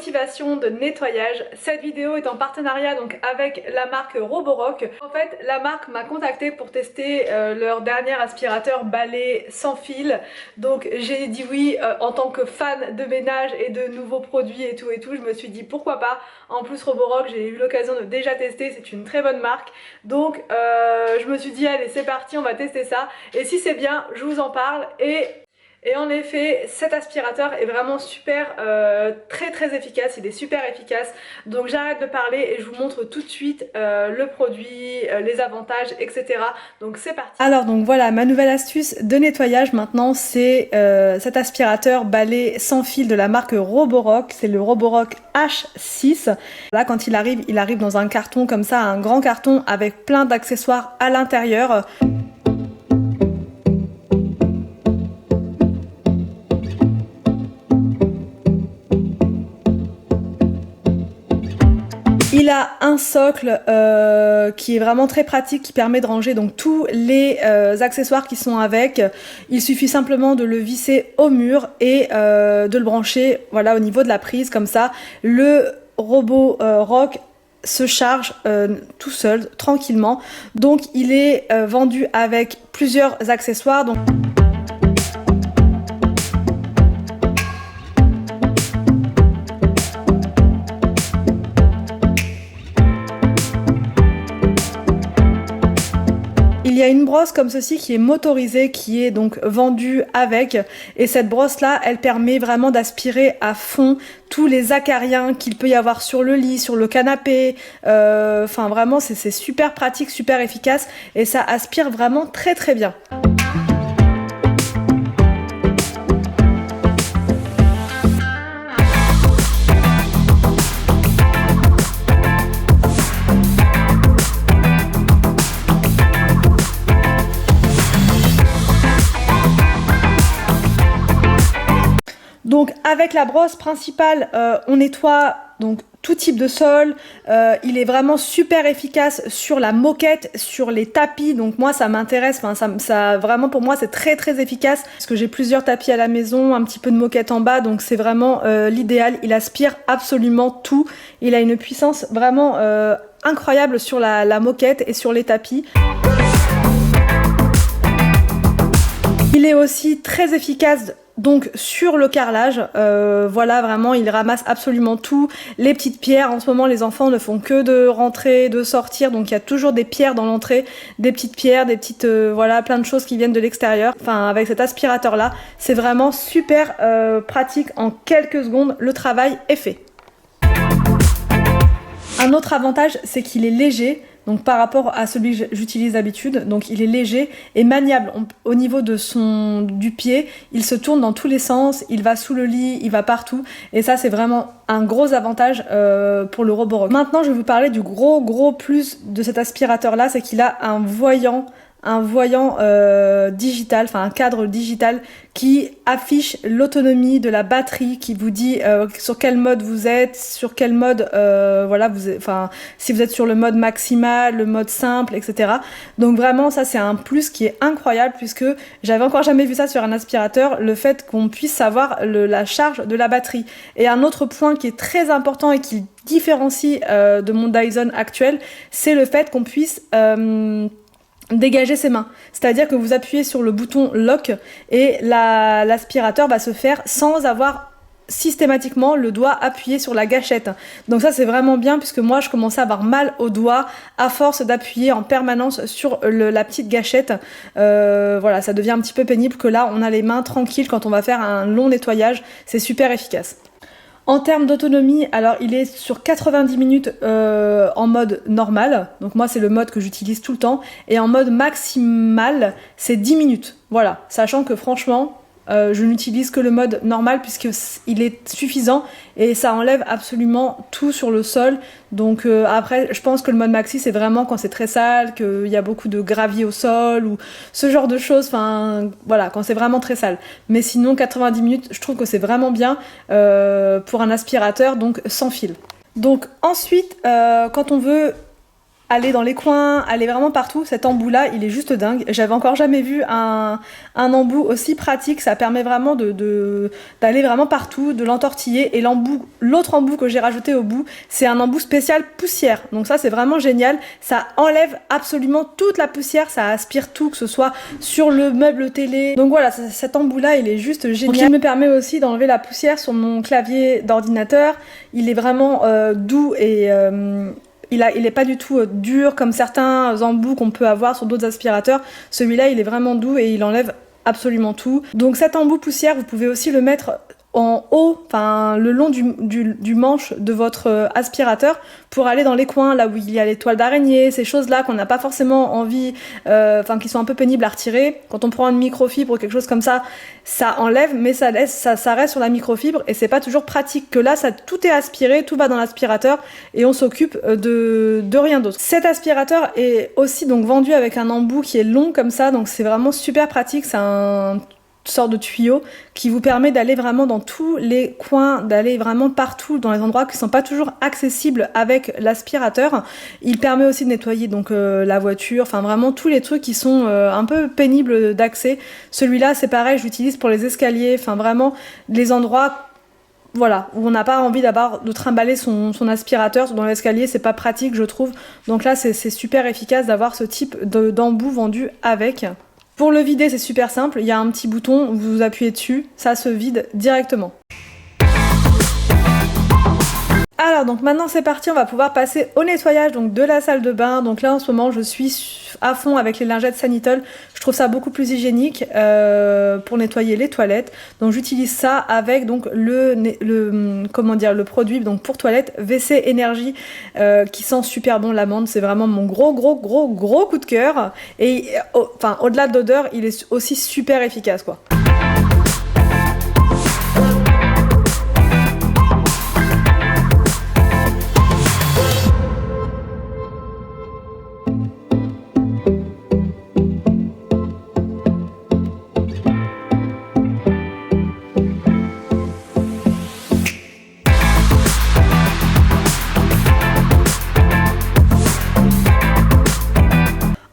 motivation de nettoyage. Cette vidéo est en partenariat donc avec la marque Roborock. En fait, la marque m'a contacté pour tester leur dernier aspirateur balai sans fil. Donc j'ai dit oui en tant que fan de ménage et de nouveaux produits et tout. Je me suis dit pourquoi pas. En plus Roborock, j'ai eu l'occasion de déjà tester, c'est une très bonne marque. Donc je me suis dit allez c'est parti, on va tester ça. Et si c'est bien, je vous en parle. Et en effet, cet aspirateur est vraiment super, très efficace, il est super efficace. Donc j'arrête de parler et je vous montre tout de suite le produit, les avantages, etc. Donc c'est parti. Alors donc voilà, ma nouvelle astuce de nettoyage maintenant, c'est cet aspirateur balai sans fil de la marque Roborock. C'est le Roborock H6. Là quand il arrive dans un carton comme ça, un grand carton avec plein d'accessoires à l'intérieur. Il a un socle qui est vraiment très pratique, qui permet de ranger donc tous les accessoires qui sont avec. Il suffit simplement de le visser au mur et de le brancher voilà, au niveau de la prise, comme ça. Le Roborock se charge tout seul, tranquillement. Donc il est vendu avec plusieurs accessoires. Donc il y a une brosse comme ceci qui est motorisée, qui est donc vendue avec, et cette brosse là elle permet vraiment d'aspirer à fond tous les acariens qu'il peut y avoir sur le lit, sur le canapé, enfin vraiment c'est super pratique, super efficace et ça aspire vraiment très bien. Donc avec la brosse principale, on nettoie donc tout type de sol. Il est vraiment super efficace sur la moquette, sur les tapis. Donc moi ça m'intéresse, enfin ça vraiment pour moi c'est très efficace parce que j'ai plusieurs tapis à la maison, un petit peu de moquette en bas, donc c'est vraiment l'idéal. Il aspire absolument tout. Il a une puissance vraiment incroyable sur la moquette et sur les tapis. Il est aussi très efficace donc sur le carrelage, voilà vraiment il ramasse absolument tout, les petites pierres. En ce moment les enfants ne font que de rentrer, de sortir, donc il y a toujours des pierres dans l'entrée, des petites pierres, des petites voilà plein de choses qui viennent de l'extérieur. Enfin avec cet aspirateur là, c'est vraiment super pratique, en quelques secondes le travail est fait. Un autre avantage c'est qu'il est léger. Donc par rapport à celui que j'utilise d'habitude, donc il est léger et maniable. Au niveau du pied, il se tourne dans tous les sens, il va sous le lit, il va partout. Et ça c'est vraiment un gros avantage pour le Roborock. Maintenant je vais vous parler du gros plus de cet aspirateur là, c'est qu'il a un voyant digital, enfin un cadre digital qui affiche l'autonomie de la batterie, qui vous dit sur quel mode vous êtes, sur quel mode voilà enfin si vous êtes sur le mode maximal, le mode simple, etc. Donc vraiment ça c'est un plus qui est incroyable, puisque j'avais encore jamais vu ça sur un aspirateur, le fait qu'on puisse savoir la charge de la batterie. Et un autre point qui est très important et qui différencie de mon Dyson actuel, c'est le fait qu'on puisse dégager ses mains, c'est-à-dire que vous appuyez sur le bouton lock et l'aspirateur va se faire sans avoir systématiquement le doigt appuyé sur la gâchette. Donc ça c'est vraiment bien, puisque moi je commençais à avoir mal au doigt à force d'appuyer en permanence sur la petite gâchette. Voilà, ça devient un petit peu pénible, que là on a les mains tranquilles quand on va faire un long nettoyage, c'est super efficace. En termes d'autonomie, alors il est sur 90 minutes en mode normal, donc moi c'est le mode que j'utilise tout le temps, et en mode maximal c'est 10 minutes, voilà, sachant que franchement je n'utilise que le mode normal puisqu'il est suffisant et ça enlève absolument tout sur le sol. Donc après je pense que le mode maxi c'est vraiment quand c'est très sale, qu'il y a beaucoup de gravier au sol ou ce genre de choses, enfin voilà, quand c'est vraiment très sale. Mais sinon 90 minutes je trouve que c'est vraiment bien pour un aspirateur donc sans fil. Donc ensuite quand on veut aller dans les coins, aller vraiment partout. Cet embout là, il est juste dingue. J'avais encore jamais vu un embout aussi pratique. Ça permet vraiment d'aller vraiment partout, de l'entortiller. Et l'autre embout que j'ai rajouté au bout, c'est un embout spécial poussière. Donc ça, c'est vraiment génial. Ça enlève absolument toute la poussière, ça aspire tout, que ce soit sur le meuble télé. Donc voilà, cet embout là, il est juste génial. Donc il me permet aussi d'enlever la poussière sur mon clavier d'ordinateur. Il est vraiment doux et il est pas du tout dur comme certains embouts qu'on peut avoir sur d'autres aspirateurs. Celui-là, il est vraiment doux et il enlève absolument tout. Donc cet embout poussière, vous pouvez aussi le mettre en haut, enfin le long du manche de votre aspirateur pour aller dans les coins, là où il y a les toiles d'araignée, ces choses-là qu'on n'a pas forcément envie, qui sont un peu pénibles à retirer. Quand on prend une microfibre ou quelque chose comme ça, ça enlève, mais ça reste sur la microfibre et c'est pas toujours pratique que là, tout est aspiré, tout va dans l'aspirateur et on s'occupe de rien d'autre. Cet aspirateur est aussi donc vendu avec un embout qui est long comme ça, donc c'est vraiment super pratique, c'est un sorte de tuyau qui vous permet d'aller vraiment dans tous les coins, d'aller vraiment partout dans les endroits qui sont pas toujours accessibles avec l'aspirateur. Il permet aussi de nettoyer donc la voiture, enfin vraiment tous les trucs qui sont un peu pénibles d'accès. Celui-là, c'est pareil, je l'utilise pour les escaliers, enfin vraiment les endroits voilà, où on n'a pas envie de trimballer son aspirateur dans l'escalier, c'est pas pratique je trouve. Donc là, c'est super efficace d'avoir ce type d'embout vendu avec. Pour le vider, c'est super simple, il y a un petit bouton, vous appuyez dessus, ça se vide directement. Alors donc maintenant c'est parti, on va pouvoir passer au nettoyage donc de la salle de bain. Donc là en ce moment je suis à fond avec les lingettes Sanitol. Je trouve ça beaucoup plus hygiénique pour nettoyer les toilettes. Donc j'utilise ça avec donc le produit donc pour toilette WC Énergie qui sent super bon l'amande. C'est vraiment mon gros coup de cœur. Et au-delà de l'odeur, il est aussi super efficace quoi.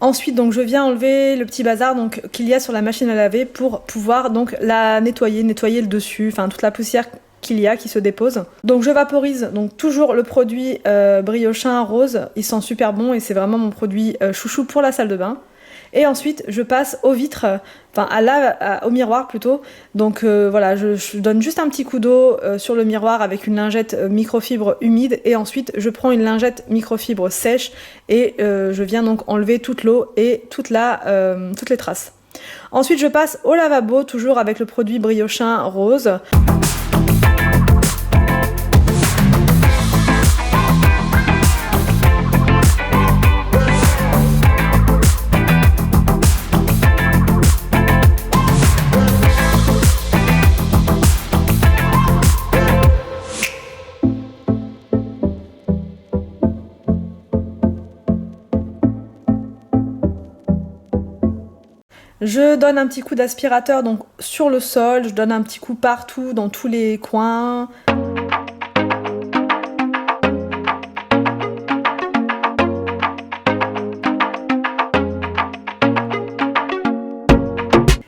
Ensuite, donc, je viens enlever le petit bazar donc, qu'il y a sur la machine à laver pour pouvoir donc, la nettoyer le dessus, enfin toute la poussière qu'il y a qui se dépose. Donc je vaporise donc toujours le produit Briochin rose, il sent super bon et c'est vraiment mon produit chouchou pour la salle de bain. Et ensuite, je passe aux vitres, au miroir plutôt. Donc voilà, je donne juste un petit coup d'eau sur le miroir avec une lingette microfibre humide. Et ensuite, je prends une lingette microfibre sèche et je viens donc enlever toute l'eau et toutes les traces. Ensuite, je passe au lavabo, toujours avec le produit Briochin rose. Je donne un petit coup d'aspirateur donc sur le sol, je donne un petit coup partout dans tous les coins.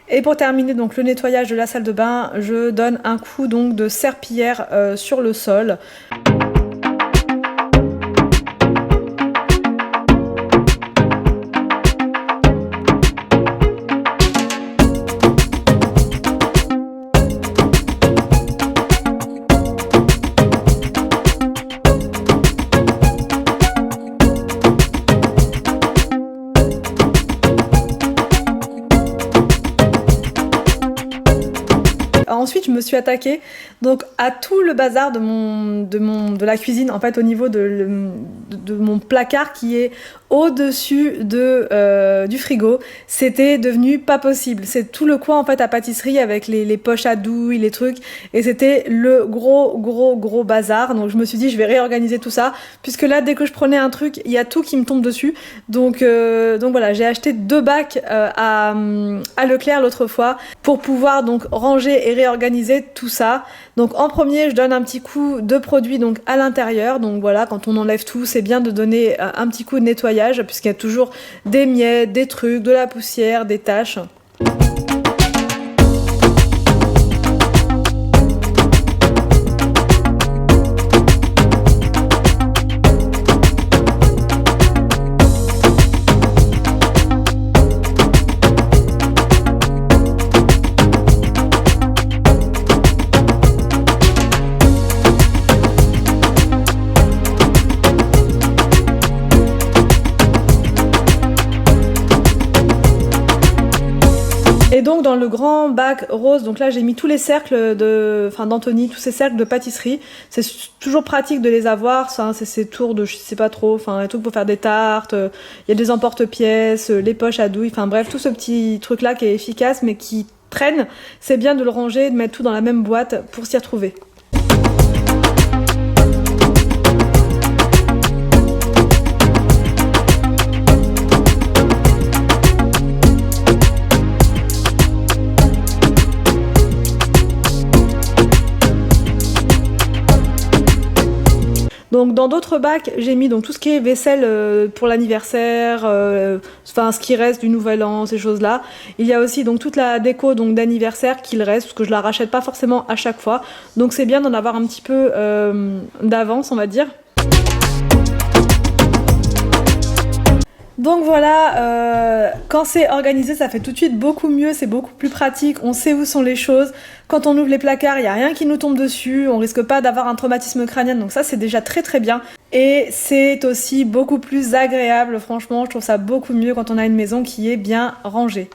Et pour terminer donc le nettoyage de la salle de bain, je donne un coup donc de serpillière sur le sol. Ensuite, je me suis attaquée donc à tout le bazar de la cuisine, en fait, au niveau de mon placard qui est au-dessus du frigo. C'était devenu pas possible. C'est tout le coin en fait à pâtisserie avec les poches à douille, les trucs, et c'était le gros bazar. Donc je me suis dit je vais réorganiser tout ça, puisque là dès que je prenais un truc, il y a tout qui me tombe dessus. Donc voilà, j'ai acheté 2 bacs à Leclerc l'autre fois pour pouvoir donc ranger et réorganiser tout ça. Donc en premier, je donne un petit coup de produit donc à l'intérieur. Donc voilà, quand on enlève tout, c'est bien de donner un petit coup de nettoyage. nettoyage puisqu'il y a toujours des miettes, des trucs, de la poussière, des taches. Et donc dans le grand bac rose, donc là j'ai mis tous les cercles d'Anthony, tous ces cercles de pâtisserie. C'est toujours pratique de les avoir, ça, c'est ces tours de je sais pas trop, enfin les trucs pour faire des tartes, il y a des emporte-pièces, les poches à douille, enfin bref, tout ce petit truc là qui est efficace mais qui traîne, c'est bien de le ranger, de mettre tout dans la même boîte pour s'y retrouver. Donc dans d'autres bacs, j'ai mis donc tout ce qui est vaisselle pour l'anniversaire, enfin ce qui reste du nouvel an, ces choses-là. Il y a aussi donc toute la déco donc d'anniversaire qu'il reste, parce que je la rachète pas forcément à chaque fois. Donc c'est bien d'en avoir un petit peu d'avance, on va dire. Donc voilà, quand c'est organisé, ça fait tout de suite beaucoup mieux, c'est beaucoup plus pratique, on sait où sont les choses. Quand on ouvre les placards, il n'y a rien qui nous tombe dessus, on risque pas d'avoir un traumatisme crânien, donc ça c'est déjà très très bien. Et c'est aussi beaucoup plus agréable, franchement, je trouve ça beaucoup mieux quand on a une maison qui est bien rangée.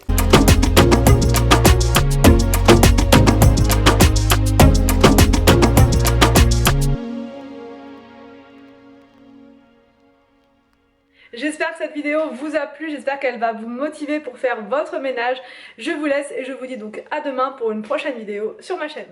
J'espère que cette vidéo vous a plu, j'espère qu'elle va vous motiver pour faire votre ménage. Je vous laisse et je vous dis donc à demain pour une prochaine vidéo sur ma chaîne.